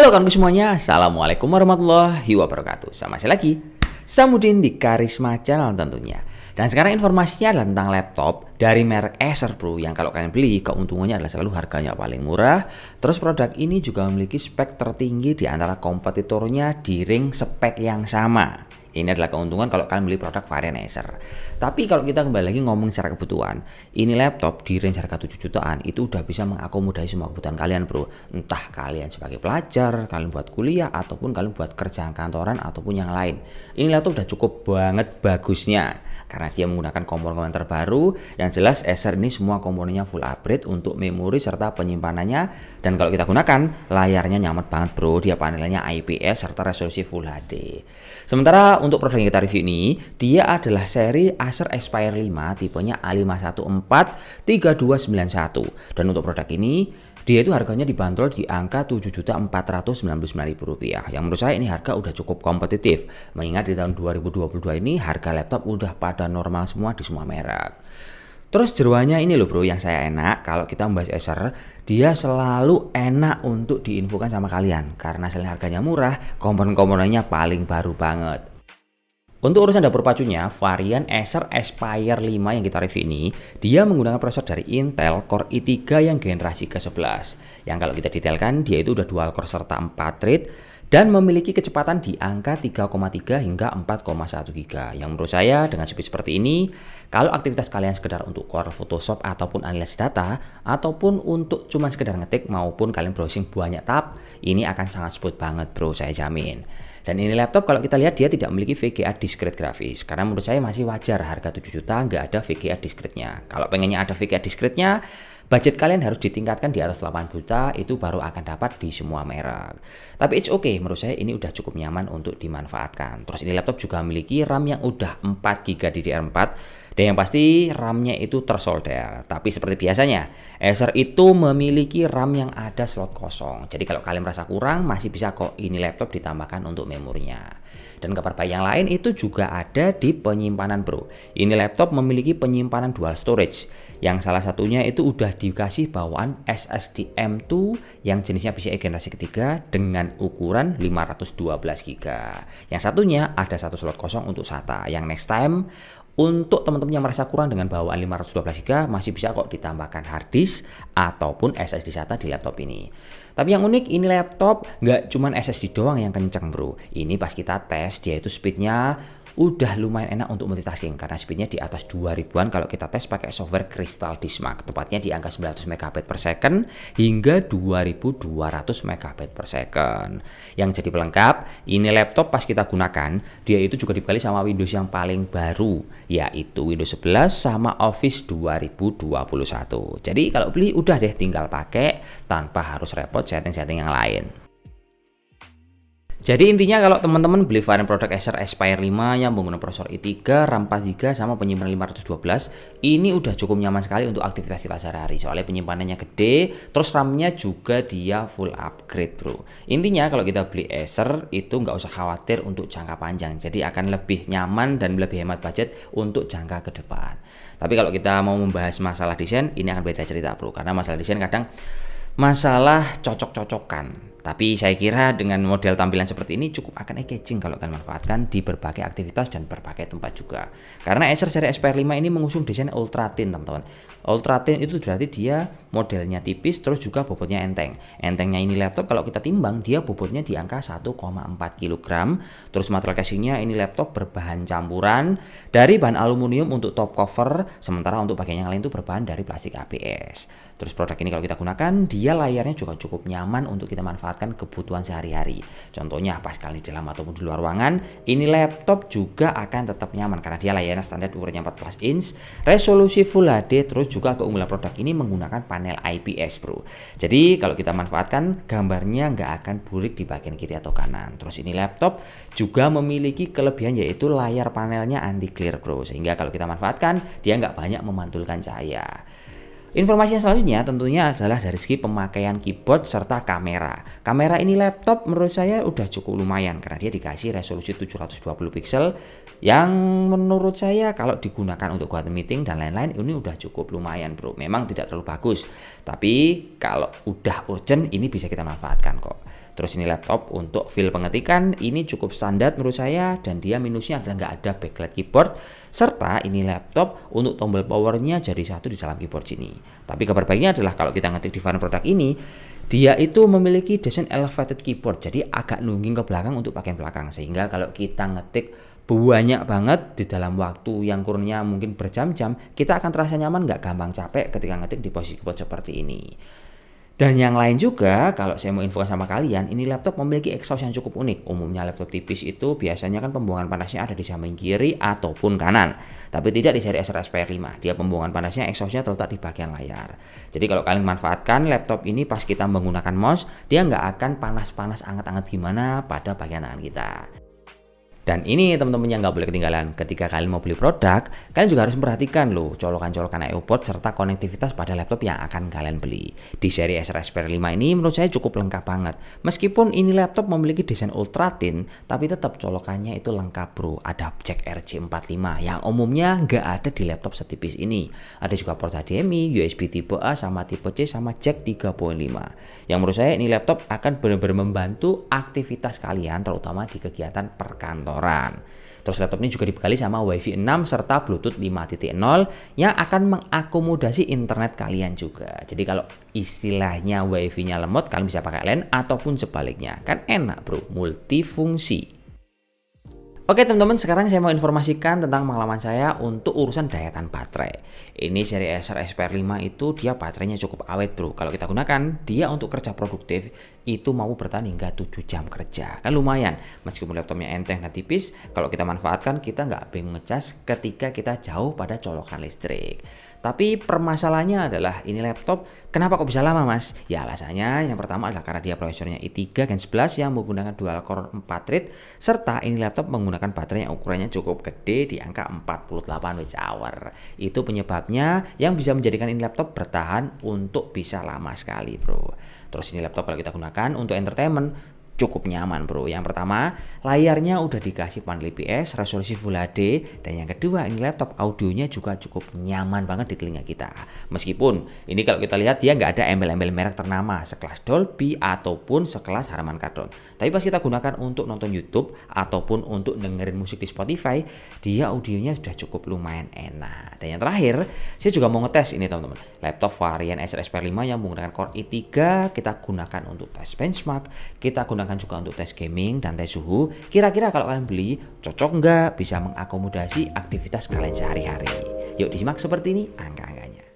Halo kawan semuanya, Assalamualaikum warahmatullahi wabarakatuh. Sama saya lagi, Samudin di Karisma Channel tentunya. Dan sekarang informasinya adalah tentang laptop dari merek Acer bro, yang kalau kalian beli keuntungannya adalah selalu harganya paling murah. Terus produk ini juga memiliki spek tertinggi di antara kompetitornya di ring spek yang sama. Ini adalah keuntungan kalau kalian beli produk varian Acer. Tapi kalau kita kembali lagi ngomong secara kebutuhan, ini laptop di range harga 7 jutaan itu udah bisa mengakomodasi semua kebutuhan kalian bro. Entah kalian sebagai pelajar, kalian buat kuliah, ataupun kalian buat kerjaan kantoran, ataupun yang lain. Ini laptop udah cukup banget bagusnya, karena dia menggunakan komponen terbaru. Yang jelas Acer ini semua komponennya full upgrade untuk memori serta penyimpanannya. Dan kalau kita gunakan, layarnya nyaman banget bro. Dia panelnya IPS serta resolusi Full HD. Sementara untuk produk yang kita review ini, dia adalah seri Acer Aspire 5 tipenya A5143291. Dan untuk produk ini, dia itu harganya dibanderol di angka Rp7.499.000. Yang menurut saya ini harga udah cukup kompetitif. Mengingat di tahun 2022 ini harga laptop udah pada normal semua di semua merek. Terus jeroannya ini loh bro yang saya enak kalau kita membahas Acer, dia selalu enak untuk diinfokan sama kalian. Karena selain harganya murah, komponen-komponennya paling baru banget. Untuk urusan dapur pacunya, varian Acer Aspire 5 yang kita review ini, dia menggunakan prosesor dari Intel Core i3 yang generasi ke-11. Yang kalau kita detailkan, dia itu udah dual core serta 4 thread, dan memiliki kecepatan di angka 3,3 hingga 4,1 GB. Yang menurut saya dengan speed seperti ini, kalau aktivitas kalian sekedar untuk core Photoshop ataupun analisis data, ataupun untuk cuma sekedar ngetik maupun kalian browsing banyak tab, ini akan sangat smooth banget bro, saya jamin. Dan ini laptop kalau kita lihat dia tidak memiliki VGA discrete grafis, karena menurut saya masih wajar harga 7 juta nggak ada VGA discrete-nya. Kalau pengennya ada VGA discrete-nya, budget kalian harus ditingkatkan di atas 8 juta, itu baru akan dapat di semua merek. Tapi it's okay, menurut saya ini udah cukup nyaman untuk dimanfaatkan. Terus ini laptop juga memiliki RAM yang udah 4 GB DDR4, dan yang pasti RAM-nya itu tersolder. Tapi seperti biasanya, Acer itu memiliki RAM yang ada slot kosong. Jadi kalau kalian merasa kurang, masih bisa kok ini laptop ditambahkan untuk memorinya. Dan kabar baik yang lain itu juga ada di penyimpanan bro. Ini laptop memiliki penyimpanan dual storage, yang salah satunya itu udah dikasih bawaan SSD M2 yang jenisnya PCIe generasi ketiga dengan ukuran 512 GB. Yang satunya ada satu slot kosong untuk SATA. Yang next time untuk teman-teman yang merasa kurang dengan bawaan 512 GB masih bisa kok ditambahkan hard disk ataupun SSD SATA di laptop ini. Tapi yang unik ini laptop nggak cuman SSD doang yang kenceng bro. Ini pas kita tes dia itu speednya udah lumayan enak untuk multitasking karena speednya di atas 2000-an kalau kita tes pakai software Crystal Disk Mark, tepatnya di angka 900 Mbps hingga 2200 Mbps. Yang jadi pelengkap, ini laptop pas kita gunakan dia itu juga dibekali sama Windows yang paling baru, yaitu Windows 11 sama Office 2021. Jadi kalau beli udah deh tinggal pakai tanpa harus repot setting-setting yang lain. Jadi intinya kalau teman-teman beli varian produk Acer Aspire 5 yang menggunakan prosesor i3, RAM 4 GB sama penyimpanan 512, ini udah cukup nyaman sekali untuk aktivitas kita sehari-hari. Soalnya penyimpanannya gede, terus RAM-nya juga dia full upgrade bro. Intinya kalau kita beli Acer itu nggak usah khawatir untuk jangka panjang. Jadi akan lebih nyaman dan lebih hemat budget untuk jangka ke depan. Tapi kalau kita mau membahas masalah desain, ini akan beda cerita bro. Karena masalah desain kadang masalah cocok-cocokan. Tapi saya kira dengan model tampilan seperti ini cukup akan eye-catching kalau kalian manfaatkan di berbagai aktivitas dan berbagai tempat juga. Karena Acer seri Aspire 5 ini mengusung desain ultra thin teman-teman. Ultra thin itu berarti dia modelnya tipis terus juga bobotnya enteng. Entengnya ini laptop kalau kita timbang dia bobotnya di angka 1,4 kg. Terus material casingnya ini laptop berbahan campuran dari bahan aluminium untuk top cover, sementara untuk bagian yang lain itu berbahan dari plastik ABS. Terus produk ini kalau kita gunakan dia layarnya juga cukup nyaman untuk kita manfaatkan kebutuhan sehari-hari. Contohnya pas kalian di dalam ataupun di luar ruangan, ini laptop juga akan tetap nyaman karena dia layarnya standar ukurannya 14 inch, resolusi Full HD, terus juga keunggulan produk ini menggunakan panel IPS bro. Jadi kalau kita manfaatkan gambarnya nggak akan burik di bagian kiri atau kanan. Terus ini laptop juga memiliki kelebihan yaitu layar panelnya anti glare bro, sehingga kalau kita manfaatkan dia nggak banyak memantulkan cahaya. Informasi yang selanjutnya tentunya adalah dari segi pemakaian keyboard serta kamera. Kamera ini laptop menurut saya udah cukup lumayan karena dia dikasih resolusi 720 pixel yang menurut saya kalau digunakan untuk buat meeting dan lain-lain ini udah cukup lumayan bro. Memang tidak terlalu bagus, tapi kalau udah urgent ini bisa kita manfaatkan kok. Terus ini laptop untuk feel pengetikan ini cukup standar menurut saya, dan dia minusnya adalah nggak ada backlight keyboard, serta ini laptop untuk tombol powernya jadi satu di dalam keyboard sini. Tapi kabar baiknya adalah kalau kita ngetik di varian produk ini, dia itu memiliki desain elevated keyboard, jadi agak nungging ke belakang untuk bagian belakang, sehingga kalau kita ngetik banyak banget di dalam waktu yang kurunnya mungkin berjam-jam, kita akan terasa nyaman, nggak gampang capek ketika ngetik di posisi keyboard seperti ini. Dan yang lain juga, kalau saya mau info sama kalian, ini laptop memiliki exhaust yang cukup unik. Umumnya laptop tipis itu biasanya kan pembuangan panasnya ada di samping kiri ataupun kanan. Tapi tidak di seri Acer Aspire 5. Dia pembuangan panasnya, exhaustnya terletak di bagian layar. Jadi kalau kalian manfaatkan laptop ini pas kita menggunakan mouse, dia nggak akan panas-panas anget-anget gimana pada bagian tangan kita. Dan ini teman-teman yang nggak boleh ketinggalan, ketika kalian mau beli produk, kalian juga harus memperhatikan loh colokan-colokan I/O port serta konektivitas pada laptop yang akan kalian beli. Di seri Acer Aspire 5 ini menurut saya cukup lengkap banget. Meskipun ini laptop memiliki desain ultra thin, tapi tetap colokannya itu lengkap bro. Ada jack RJ45 yang umumnya nggak ada di laptop setipis ini. Ada juga port HDMI, USB tipe A sama tipe C sama jack 3.5. Yang menurut saya ini laptop akan benar-benar membantu aktivitas kalian, terutama di kegiatan perkantoran. Terus laptop ini juga dibekali sama WiFi 6 serta Bluetooth 5.0 yang akan mengakomodasi internet kalian juga. Jadi kalau istilahnya WiFi-nya lemot, kalian bisa pakai LAN ataupun sebaliknya. Kan enak bro, multifungsi. Oke teman-teman, sekarang saya mau informasikan tentang pengalaman saya untuk urusan daya tahan baterai. Ini seri Acer Aspire 5 itu dia baterainya cukup awet bro. Kalau kita gunakan dia untuk kerja produktif itu mau bertahan hingga 7 jam kerja. Kan lumayan, meskipun laptopnya enteng dan tipis, kalau kita manfaatkan kita nggak bingung ngecas ketika kita jauh pada colokan listrik. Tapi permasalahannya adalah ini laptop kenapa kok bisa lama mas? Ya alasannya yang pertama adalah karena dia prosesornya i3 Gen 11 yang menggunakan dual core 4 thread, serta ini laptop menggunakan baterai yang ukurannya cukup gede di angka 48 Wh. Itu penyebabnya yang bisa menjadikan ini laptop bertahan untuk bisa lama sekali bro. Terus ini laptop kalau kita gunakan untuk entertainment cukup nyaman bro. Yang pertama, layarnya udah dikasih panel IPS, resolusi Full HD, dan yang kedua ini laptop audionya juga cukup nyaman banget di telinga kita. Meskipun ini kalau kita lihat dia nggak ada embel-embel merek ternama sekelas Dolby ataupun sekelas Harman Kardon. Tapi pas kita gunakan untuk nonton YouTube ataupun untuk dengerin musik di Spotify, dia audionya sudah cukup lumayan enak. Dan yang terakhir, saya juga mau ngetes ini teman-teman. Laptop varian Acer Aspire 5 yang menggunakan Core i3 kita gunakan untuk tes benchmark, kita gunakan juga untuk tes gaming dan tes suhu. Kira-kira kalau kalian beli cocok nggak, bisa mengakomodasi aktivitas kalian sehari-hari? Yuk disimak seperti ini angka-angkanya.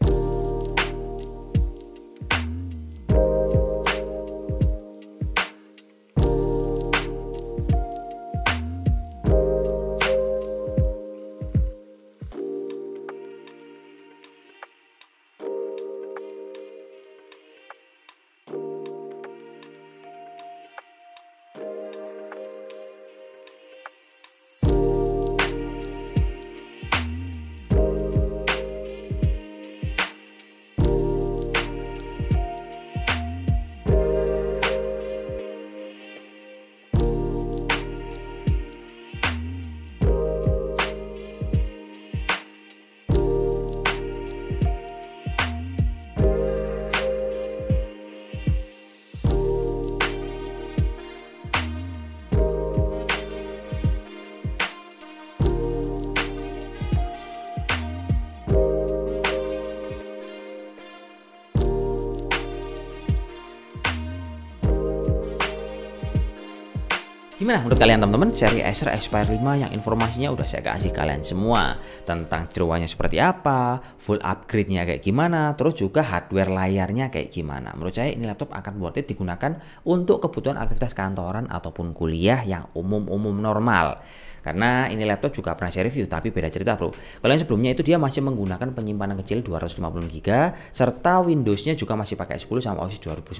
Gimana menurut kalian teman-teman seri Acer Aspire 5 yang informasinya udah saya kasih kalian semua tentang jeroannya seperti apa, full upgrade-nya kayak gimana, terus juga hardware layarnya kayak gimana. Menurut saya ini laptop akan worth it digunakan untuk kebutuhan aktivitas kantoran ataupun kuliah yang umum-umum normal. Karena ini laptop juga pernah saya review tapi beda cerita bro. Kalau yang sebelumnya itu dia masih menggunakan penyimpanan kecil 250GB serta Windows-nya juga masih pakai 10 sama Office 2019.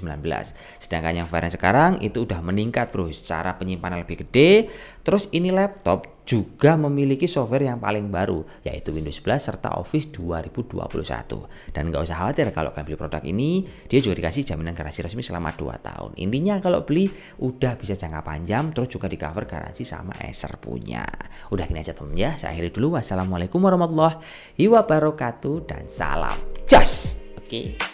Sedangkan yang varian sekarang itu udah meningkat bro, secara penyimpanan lebih gede. Terus ini laptop juga memiliki software yang paling baru yaitu Windows 11 serta Office 2021. Dan nggak usah khawatir kalau kalian beli produk ini, dia juga dikasih jaminan garansi resmi selama 2 tahun. Intinya kalau beli udah bisa jangka panjang, terus juga di cover garansi sama Acer punya. Udah gini aja temen ya, saya akhiri dulu. Wassalamualaikum warahmatullahi wabarakatuh dan salam jos. Oke.